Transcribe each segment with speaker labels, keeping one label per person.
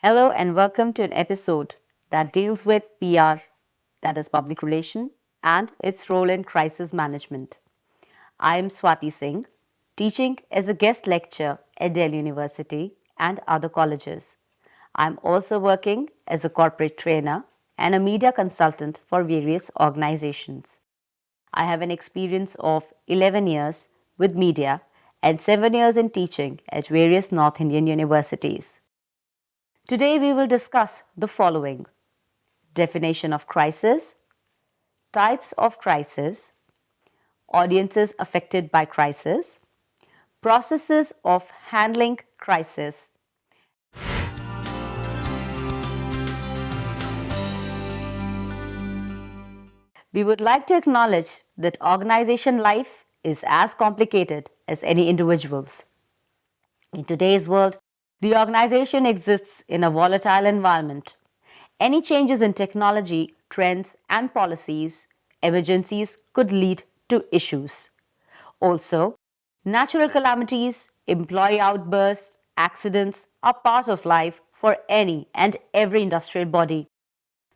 Speaker 1: Hello and welcome to an episode that deals with PR, that is public relation, and its role in crisis management. I am Swati Singh, teaching as a guest lecturer at Delhi University and other colleges. I'm also working as a corporate trainer and a media consultant for various organizations. I have an experience of 11 years with media and 7 years in teaching at various North Indian universities. Today we will discuss the following: definition of crisis, types of crisis, audiences affected by crisis, processes of handling crisis. We would like to acknowledge that organization life is as complicated as any individual's. In today's world, the organization exists in a volatile environment. Any changes in technology, trends, and policies, emergencies could lead to issues. Also, natural calamities, employee outbursts, accidents are part of life for any and every industrial body.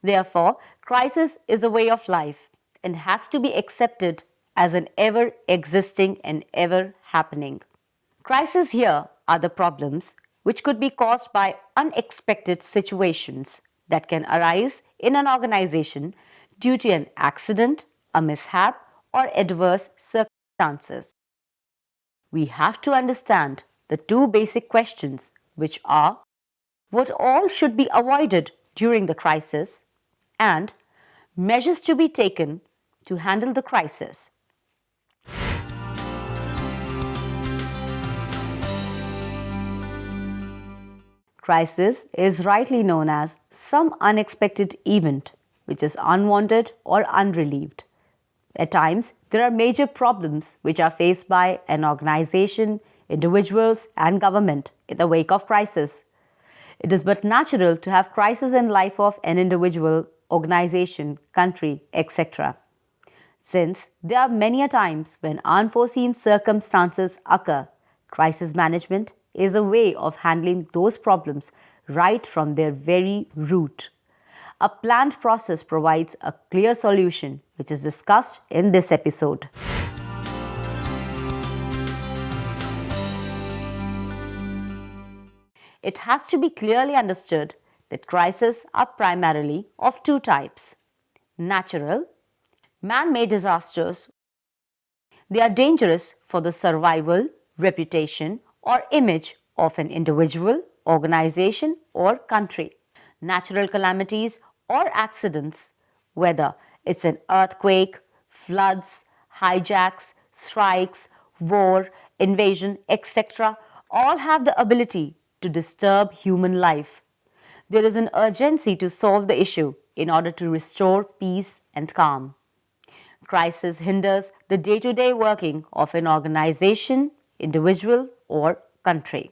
Speaker 1: Therefore, crisis is a way of life and has to be accepted as an ever existing and ever happening. Crises here are the problems which could be caused by unexpected situations that can arise in an organization due to an accident, a mishap, or adverse circumstances. We have to understand the two basic questions, which are what all should be avoided during the crisis and measures to be taken to handle the crisis. Crisis is rightly known as some unexpected event which is unwanted or unrelieved. At times, there are major problems which are faced by an organization, individuals, and government in the wake of crisis. It is but natural to have crisis in life of an individual, organization, country, etc. Since there are many a times when unforeseen circumstances occur, crisis management is a way of handling those problems right from their very root. A planned process provides a clear solution, which is discussed in this episode. It has to be clearly understood that crises are primarily of two types: natural, man made disasters. They are dangerous for the survival, reputation, or image of an individual, organization, or country. Natural calamities or accidents, whether it's an earthquake, floods, hijacks, strikes, war, invasion, etc., all have the ability to disturb human life. There is an urgency to solve the issue in order to restore peace and calm. Crisis hinders the day to day working of an organization, individual, or country.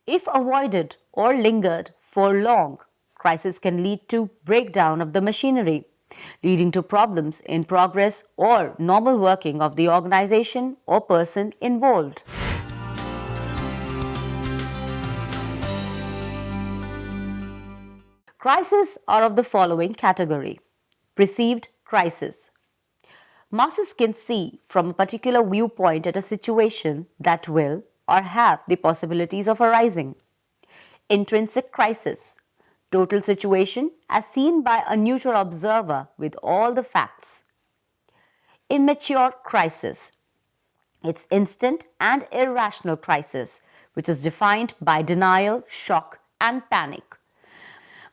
Speaker 1: If avoided or lingered for long, crisis can lead to breakdown of the machinery, leading to problems in progress or normal working of the organization or person involved. Crises are of the following category: perceived crisis. Masses can see from a particular viewpoint at a situation that will or have the possibilities of arising. Intrinsic crisis, total situation as seen by a neutral observer with all the facts. Immature crisis, it's instant and irrational crisis, which is defined by denial, shock, and panic.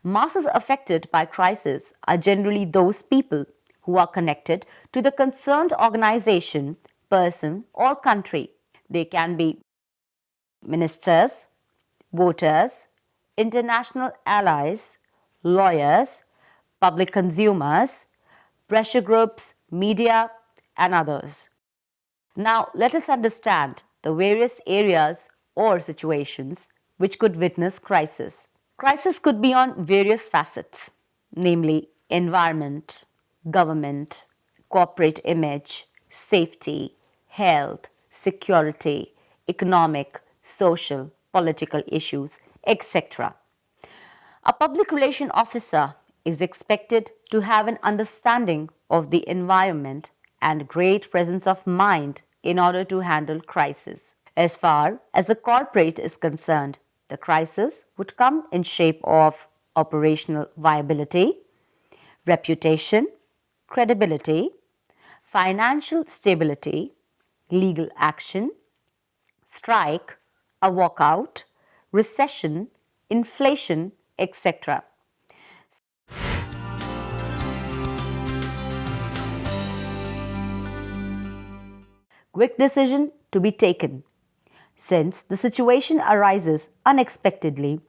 Speaker 1: Masses affected by crisis are generally those people who are connected to the concerned organization, person, or country. They can be ministers, voters, international allies, lawyers, public consumers, pressure groups, media, and others. Now, let us understand the various areas or situations which could witness crisis. Crisis could be on various facets, namely environment, government, corporate image, safety, health, security, economic, social, political issues, etc. A public relation officer is expected to have an understanding of the environment and great presence of mind in order to handle crisis. As far as a corporate is concerned, the crisis would come in shape of operational viability, reputation, credibility, financial stability, legal action, strike, a walkout, recession, inflation, etc. Quick decision to be taken. Since the situation arises unexpectedly,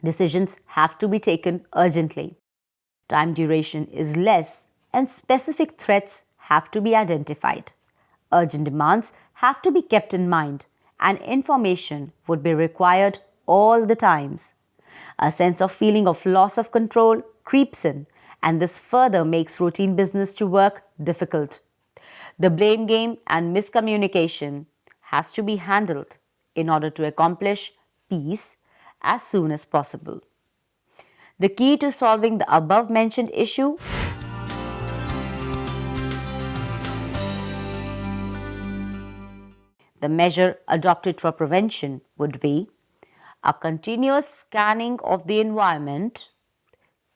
Speaker 1: decisions have to be taken urgently. Time duration is less and specific threats have to be identified. Urgent demands have to be kept in mind and information would be required all the times. A sense of feeling of loss of control creeps in and this further makes routine business to work difficult. The blame game and miscommunication has to be handled in order to accomplish peace as soon as possible. The key to solving the above mentioned issue the measure adopted for prevention would be a continuous scanning of the environment,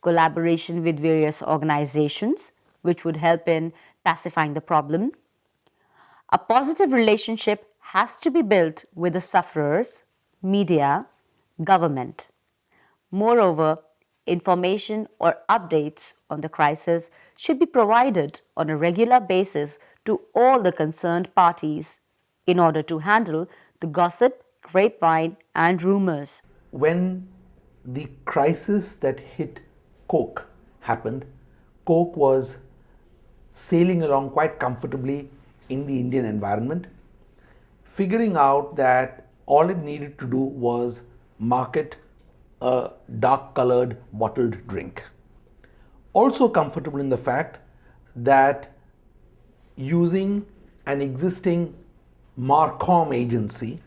Speaker 1: collaboration with various organizations, which would help in pacifying the problem. A positive relationship has to be built with the sufferers, media, government. Moreover, information or updates on the crisis should be provided on a regular basis to all the concerned parties in order to handle the gossip, grapevine, and rumors.
Speaker 2: When the crisis that hit Coke happened, Coke was sailing along quite comfortably in the Indian environment, figuring out that all it needed to do was market a dark colored bottled drink. Also comfortable in the fact that using an existing Marcom agency,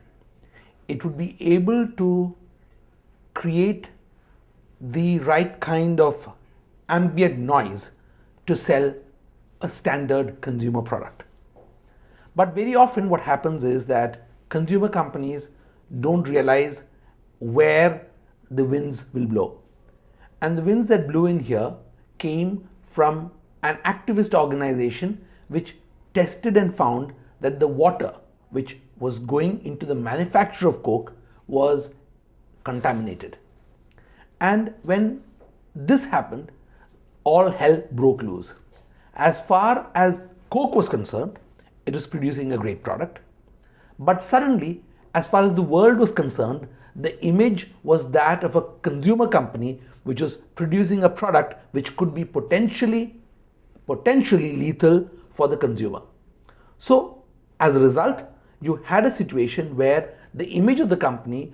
Speaker 2: it would be able to create the right kind of ambient noise to sell a standard consumer product. But very often what happens is that consumer companies don't realize where the winds will blow. And the winds that blew in here came from an activist organization which tested and found that the water which was going into the manufacture of Coke was contaminated. And when this happened, all hell broke loose. As far as Coke was concerned, it was producing a great product. But suddenly, as far as the world was concerned, the image was that of a consumer company which was producing a product which could be potentially lethal for the consumer. So, as a result, you had a situation where the image of the company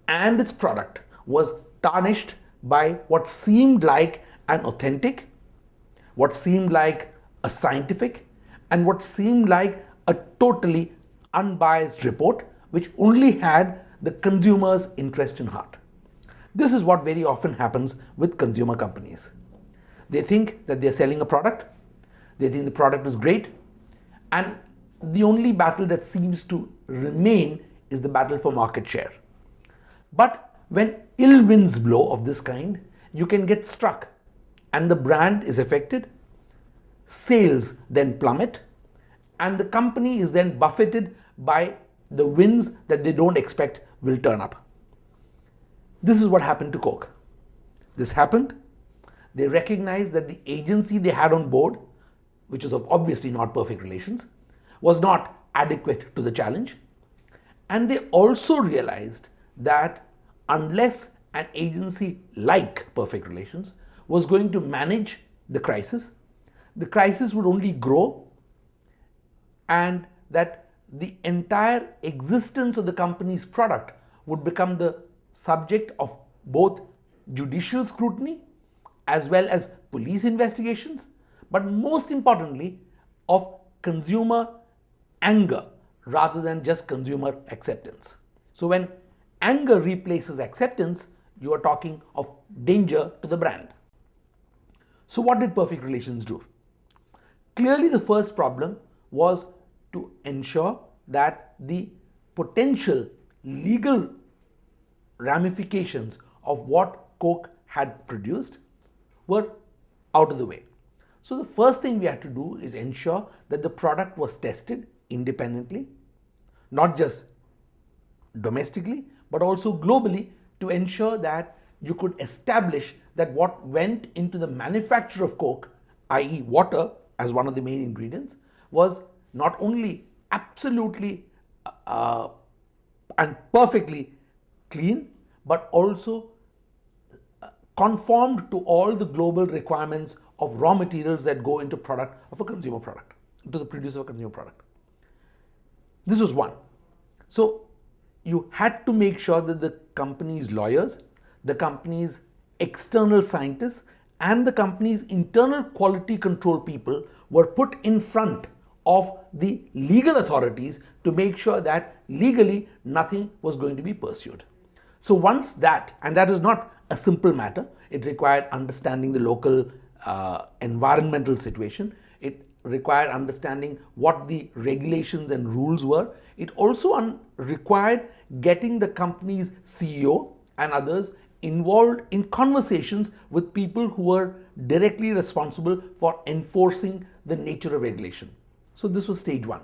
Speaker 2: and its product was tarnished by what seemed like an authentic, what seemed like a scientific, and what seemed like a totally unbiased report which only had the consumer's interest in heart. This is what very often happens with consumer companies. They think that they're selling a product, they think the product is great, and the only battle that seems to remain is the battle for market share. But when ill winds blow of this kind, you can get struck and the brand is affected, sales then plummet, and the company is then buffeted by the winds that they don't expect will turn up. This is what happened to Coke. This happened. They recognized that the agency they had on board, which is obviously not perfect relations, was not adequate to the challenge. And they also realized that unless an agency like perfect relations was going to manage the crisis would only grow, and that the entire existence of the company's product would become the subject of both judicial scrutiny as well as police investigations, but most importantly of consumer anger rather than just consumer acceptance. So when anger replaces acceptance, you are talking of danger to the brand. So, what did perfect relations do? Clearly, the first problem was to ensure that the potential legal ramifications of what Coke had produced were out of the way. So, the first thing we had to do is ensure that the product was tested independently, not just domestically, but also globally, to ensure that you could establish that what went into the manufacture of Coke, i.e., water as one of the main ingredients, was not only absolutely uh, and perfectly clean, but also conformed to all the global requirements of raw materials that go into product of a consumer product, to the producer of a consumer product. This was one. So you had to make sure that the company's lawyers, the company's external scientists, and the company's internal quality control people were put in front of the legal authorities to make sure that legally nothing was going to be pursued. So once that, and that is not a simple matter, it required understanding the local environmental situation, it required understanding what the regulations and rules were. It also required getting the company's CEO and others involved in conversations with people who were directly responsible for enforcing the nature of regulation. So this was stage one.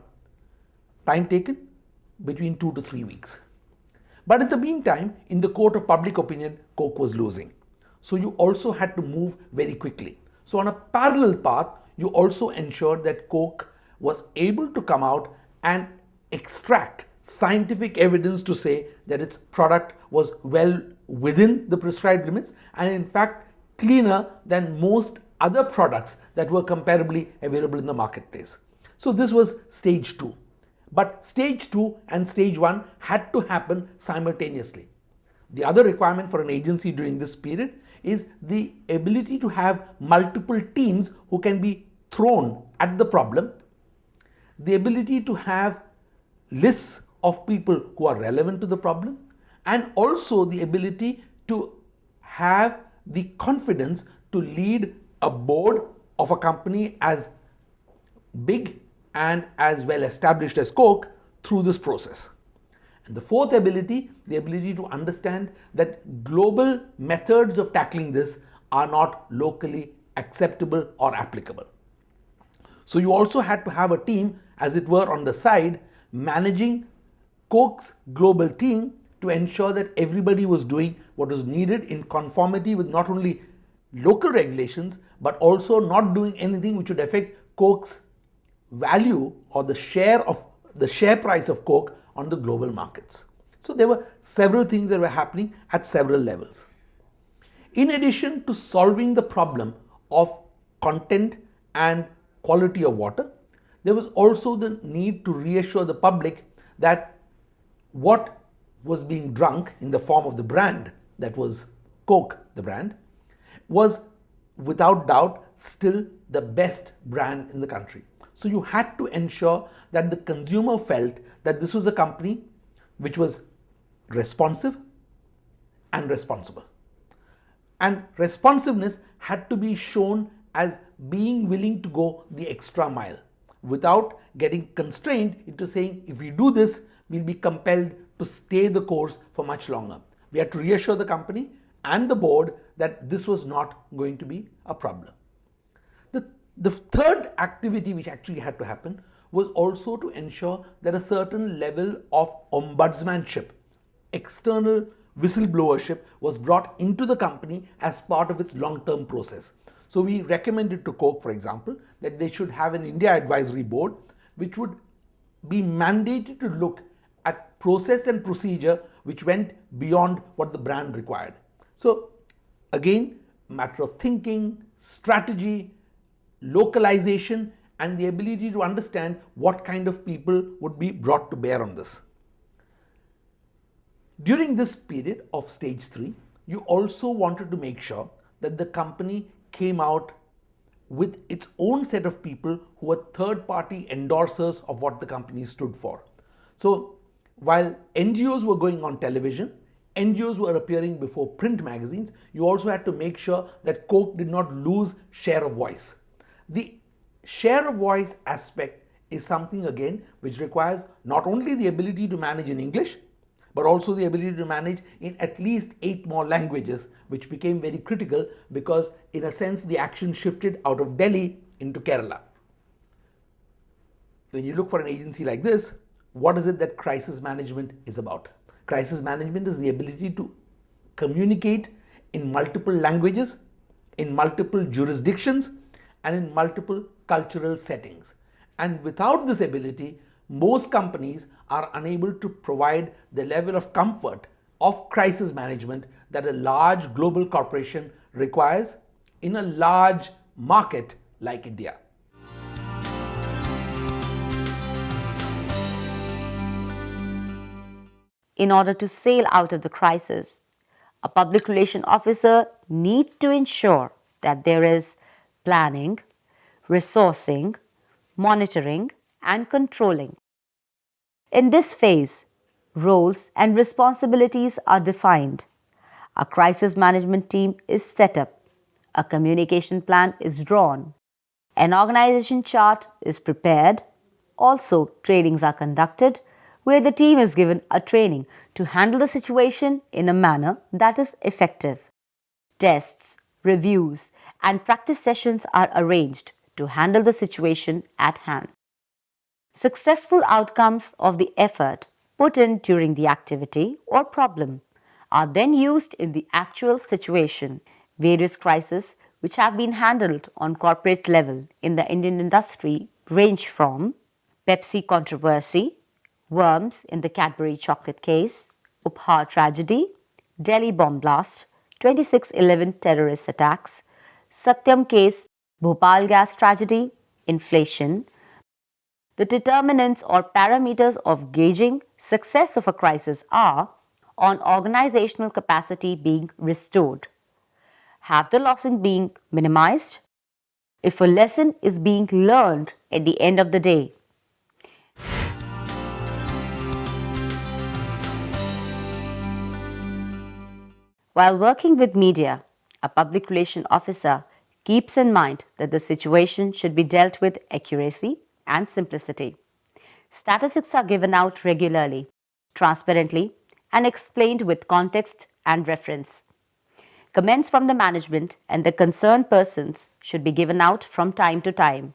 Speaker 2: Time taken between 2 to 3 weeks. But in the meantime, in the court of public opinion, Coke was losing. So you also had to move very quickly. So on a parallel path, you also ensured that Coke was able to come out and extract scientific evidence to say that its product was well within the prescribed limits and in fact cleaner than most other products that were comparably available in the marketplace. So this was stage two. But stage 2 and stage 1 had to happen simultaneously. The other requirement for an agency during this period is the ability to have multiple teams who can be thrown at the problem, the ability to have lists of people who are relevant to the problem, and also the ability to have the confidence to lead a board of a company as big and as well established as Coke through this process. And the fourth ability, the ability to understand that global methods of tackling this are not locally acceptable or applicable. So you also had to have a team, as it were, on the side managing Coke's global team to ensure that everybody was doing what was needed in conformity with not only local regulations but also not doing anything which would affect Coke's value or the share price of Coke on the global markets. So there were several things that were happening at several levels. In addition to solving the problem of content and quality of water, there was also the need to reassure the public that what was being drunk in the form of the brand, that was Coke, the brand, was without doubt still the best brand in the country. So you had to ensure that the consumer felt that this was a company which was responsive and responsible. And responsiveness had to be shown as being willing to go the extra mile without getting constrained into saying, if we do this, we'll be compelled to stay the course for much longer. We had to reassure the company and the board that this was not going to be a problem. The third activity which actually had to happen was also to ensure that a certain level of ombudsmanship, external whistleblowership, was brought into the company as part of its long-term process. So we recommended to Coke, for example, that they should have an India advisory board which would be mandated to look at process and procedure which went beyond what the brand required. So again, matter of thinking, strategy, localization, and the ability to understand what kind of people would be brought to bear on this. During this period of stage 3, you also wanted to make sure that the company came out with its own set of people who were third-party endorsers of what the company stood for. So while NGOs were going on television, NGOs were appearing before print magazines, you also had to make sure that Coke did not lose share of voice. The share of voice aspect is something again which requires not only the ability to manage in English, but also the ability to manage in at least 8 more languages, which became very critical because, in a sense, the action shifted out of Delhi into Kerala. When you look for an agency like this, what is it that crisis management is about? Crisis management is the ability to communicate in multiple languages, in multiple jurisdictions, and in multiple cultural settings. And without this ability, most companies are unable to provide the level of comfort of crisis management that a large global corporation requires in a large market like India.
Speaker 1: In order to sail out of the crisis, a public relation officer needs to ensure that there is planning, resourcing, monitoring, and controlling. In this phase, roles and responsibilities are defined. A crisis management team is set up. A communication plan is drawn. An organization chart is prepared. Also, trainings are conducted where the team is given a training to handle the situation in a manner that is effective. Tests, reviews, and practice sessions are arranged to handle the situation at hand. Successful outcomes of the effort put in during the activity or problem are then used in the actual situation. Various crises which have been handled on corporate level in the Indian industry range from Pepsi controversy, worms in the Cadbury chocolate case, Upha tragedy, Delhi bomb blast, 26/11 terrorist attacks, Satyam case, Bhopal gas tragedy, inflation. The determinants or parameters of gauging success of a crisis are on organizational capacity being restored, have the losses being minimized, if a lesson is being learned at the end of the day. While working with media, a public relation officer keeps in mind that the situation should be dealt with accuracy and simplicity. Statistics are given out regularly, transparently, and explained with context and reference. Comments from the management and the concerned persons should be given out from time to time.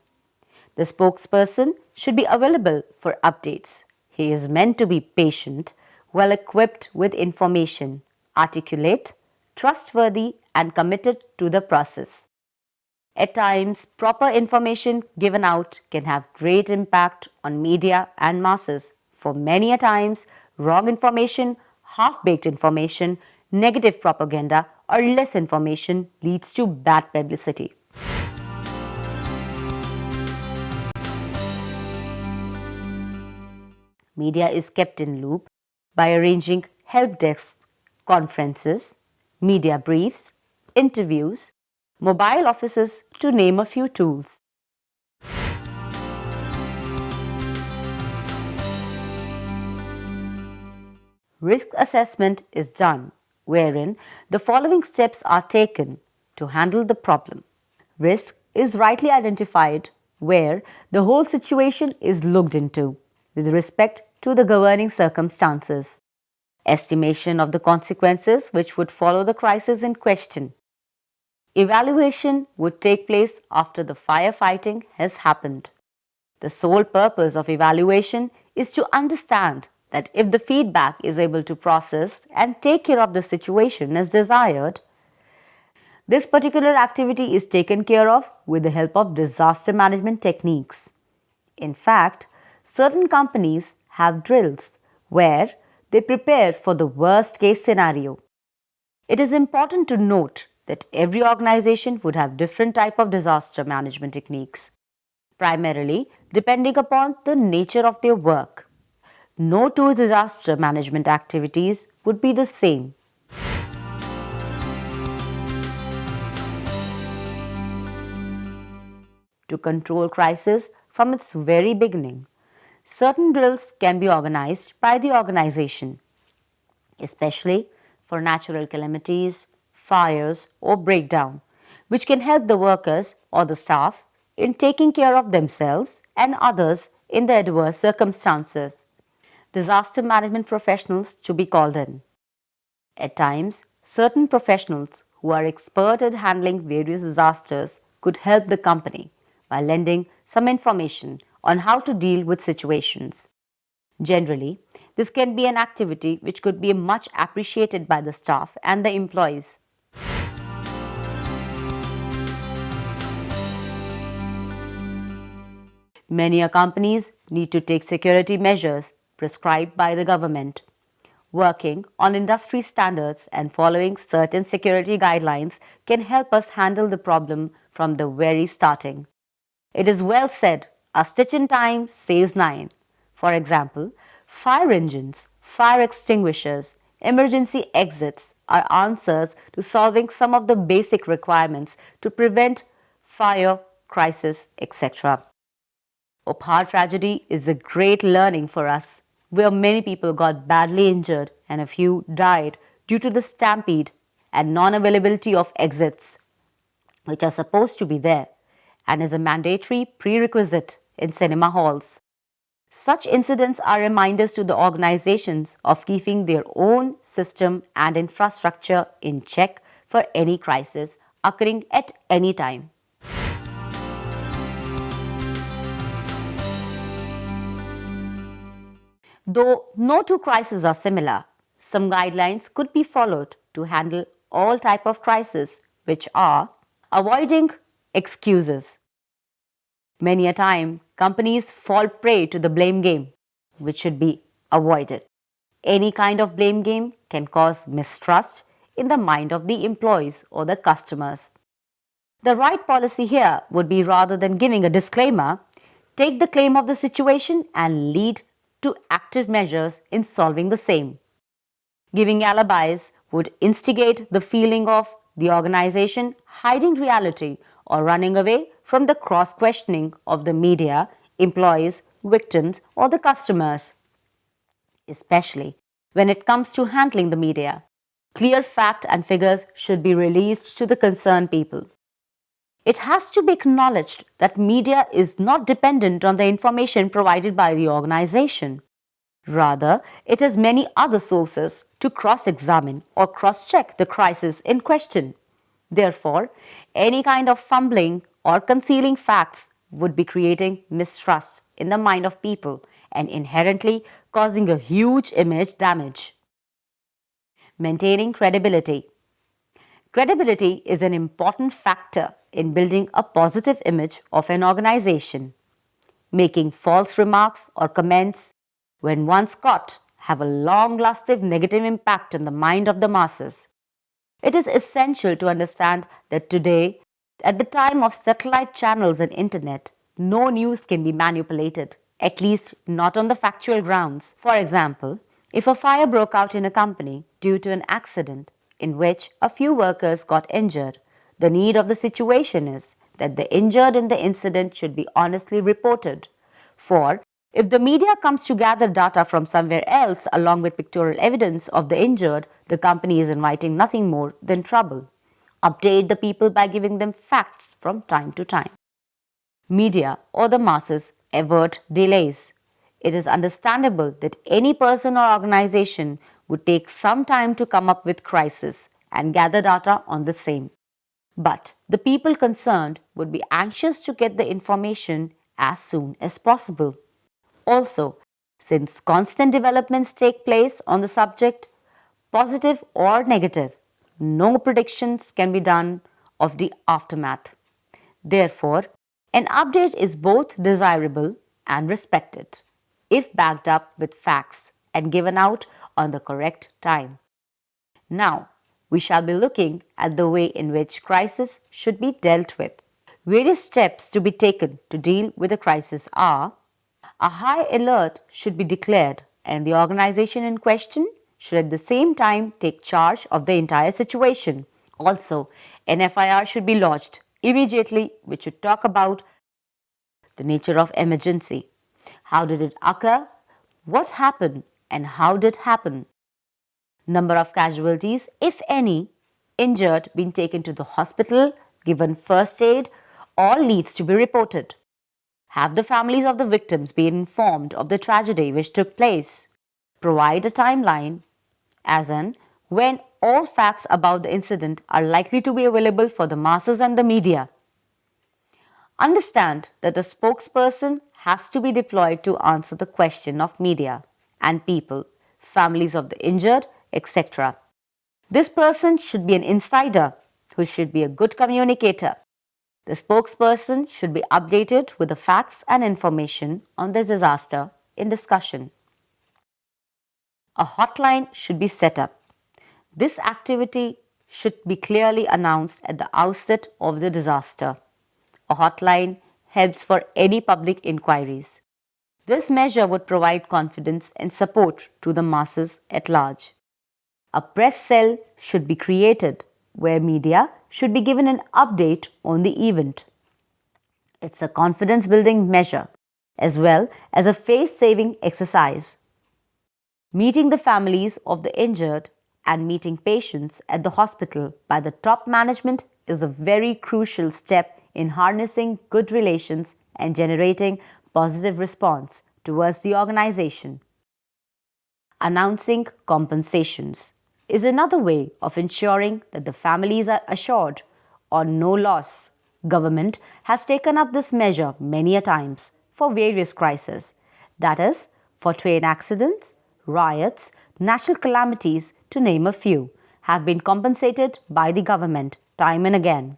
Speaker 1: The spokesperson should be available for updates. He is meant to be patient, well equipped with information, articulate, trustworthy, and committed to the process. At times, proper information given out can have great impact on media and masses. For many a times, wrong information, half-baked information, negative propaganda, or less information leads to bad publicity. Media is kept in loop by arranging help desks, conferences, media briefs, interviews, mobile offices, to name a few tools. Risk assessment is done, wherein the following steps are taken to handle the problem. Risk is rightly identified, where the whole situation is looked into with respect to the governing circumstances. Estimation of the consequences which would follow the crisis in question. Evaluation would take place after the firefighting has happened. The sole purpose of evaluation is to understand that if the feedback is able to process and take care of the situation as desired, this particular activity is taken care of with the help of disaster management techniques. In fact, certain companies have drills where they prepare for the worst case scenario. It is important to note that every organization would have different type of disaster management techniques, primarily depending upon the nature of their work. No two disaster management activities would be the same. To control crisis from its very beginning, certain drills can be organized by the organization, especially for natural calamities, fires, or breakdown, which can help the workers or the staff in taking care of themselves and others in the adverse circumstances. Disaster management professionals to be called in. At times, certain professionals who are expert at handling various disasters could help the company by lending some information on how to deal with situations. Generally, this can be an activity which could be much appreciated by the staff and the employees. Many companies need to take security measures prescribed by the government. Working on industry standards and following certain security guidelines can help us handle the problem from the very starting. It is well said, a stitch in time saves nine. For example, fire engines, fire extinguishers, emergency exits are answers to solving some of the basic requirements to prevent fire, crisis, etc. Opar tragedy is a great learning for us, where many people got badly injured and a few died due to the stampede and non availability of exits, which are supposed to be there and is a mandatory prerequisite in cinema halls. Such incidents are reminders to the organizations of keeping their own system and infrastructure in check for any crisis occurring at any time. Though no two crises are similar, some guidelines could be followed to handle all type of crises, which are avoiding excuses. Many a time, companies fall prey to the blame game, which should be avoided. Any kind of blame game can cause mistrust in the mind of the employees or the customers. The right policy here would be, rather than giving a disclaimer, take the claim of the situation and lead to active measures in solving the same. Giving alibis would instigate the feeling of the organization hiding reality or running away from the cross questioning of the media, employees, victims, or the customers. Especially when it comes to handling the media, clear fact and figures should be released to the concerned people. It has to be acknowledged that media is not dependent on the information provided by the organization. Rather, it has many other sources to cross examine or cross check the crisis in question. Therefore, any kind of fumbling or concealing facts would be creating mistrust in the mind of people and inherently causing a huge image damage. Maintaining credibility. Credibility is an important factor in building a positive image of an organization. Making false remarks or comments, when once caught, have a long lasting negative impact on the mind of the masses. It is essential to understand that today, at the time of satellite channels and internet, no news can be manipulated, at least not on the factual grounds. For example, if a fire broke out in a company due to an accident in which a few workers got injured, the need of the situation is that the injured in the incident should be honestly reported. For if the media comes to gather data from somewhere else along with pictorial evidence of the injured, the company is inviting nothing more than trouble. Update the people by giving them facts from time to time. Media or the masses avert delays. It is understandable that any person or organization would take some time to come up with crisis and gather data on the same. But the people concerned would be anxious to get the information as soon as possible. Also, since constant developments take place on the subject, positive or negative, no predictions can be done of the aftermath. Therefore, an update is both desirable and respected if backed up with facts and given out on the correct time. Now, we shall be looking at the way in which crisis should be dealt with. Various steps to be taken to deal with a crisis are: a high alert should be declared, and the organization in question should at the same time take charge of the entire situation. Also, an FIR should be lodged immediately, which should talk about the nature of emergency. How did it occur? What happened? And how did it happen? Number of casualties, if any, injured being taken to the hospital, given first aid, all needs to be reported. Have the families of the victims been informed of the tragedy which took place? Provide a timeline, as in when all facts about the incident are likely to be available for the masses and the media. Understand that the spokesperson has to be deployed to answer the question of media and people, families of the injured, etc. This person should be an insider who should be a good communicator. The spokesperson should be updated with the facts and information on the disaster in discussion. A hotline should be set up. This activity should be clearly announced at the outset of the disaster. A hotline helps for any public inquiries. This measure would provide confidence and support to the masses at large. A press cell should be created where media should be given an update on the event. It's a confidence building measure as well as a face saving exercise. Meeting the families of the injured and meeting patients at the hospital by the top management is a very crucial step in harnessing good relations and generating positive response towards the organization. Announcing compensations is another way of ensuring that the families are assured on no loss. Government has taken up this measure many a times for various crises, that is, for train accidents, riots, natural calamities, to name a few, have been compensated by the government time and again.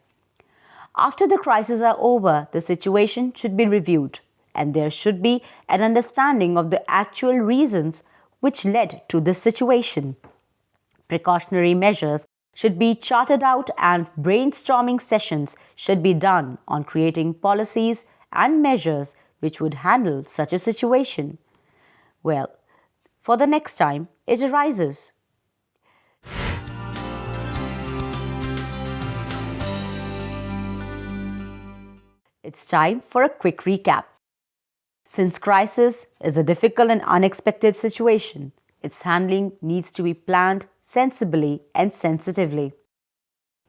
Speaker 1: After the crises are over, the situation should be reviewed and there should be an understanding of the actual reasons which led to this situation. Precautionary measures should be charted out and brainstorming sessions should be done on creating policies and measures which would handle such a situation. Well, for the next time it arises. It's time for a quick recap. Since crisis is a difficult and unexpected situation, its handling needs to be planned sensibly and sensitively.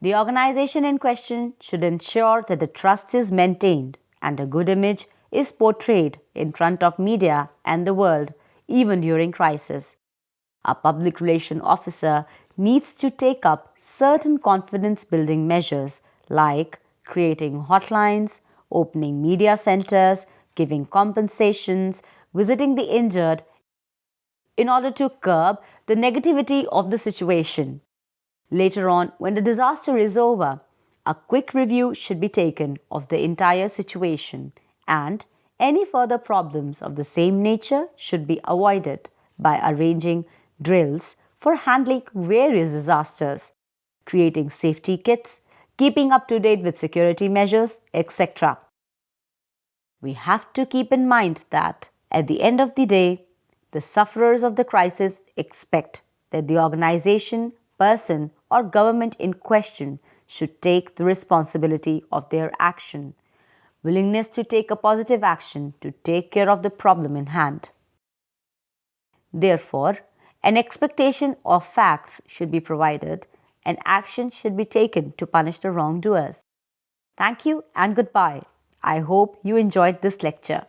Speaker 1: The organization in question should ensure that the trust is maintained and a good image is portrayed in front of media and the world, even during crisis. A public relation officer needs to take up certain confidence building measures like creating hotlines, opening media centers, giving compensations, visiting the injured in order to curb the negativity of the situation. Later on, when the disaster is over, a quick review should be taken of the entire situation and any further problems of the same nature should be avoided by arranging drills for handling various disasters, creating safety kits, keeping up to date with security measures, etc. We have to keep in mind that at the end of the day, the sufferers of the crisis expect that the organization, person, or government in question should take the responsibility of their action, willingness to take a positive action to take care of the problem in hand. Therefore, an expectation of facts should be provided and action should be taken to punish the wrongdoers. Thank you and goodbye. I hope you enjoyed this lecture.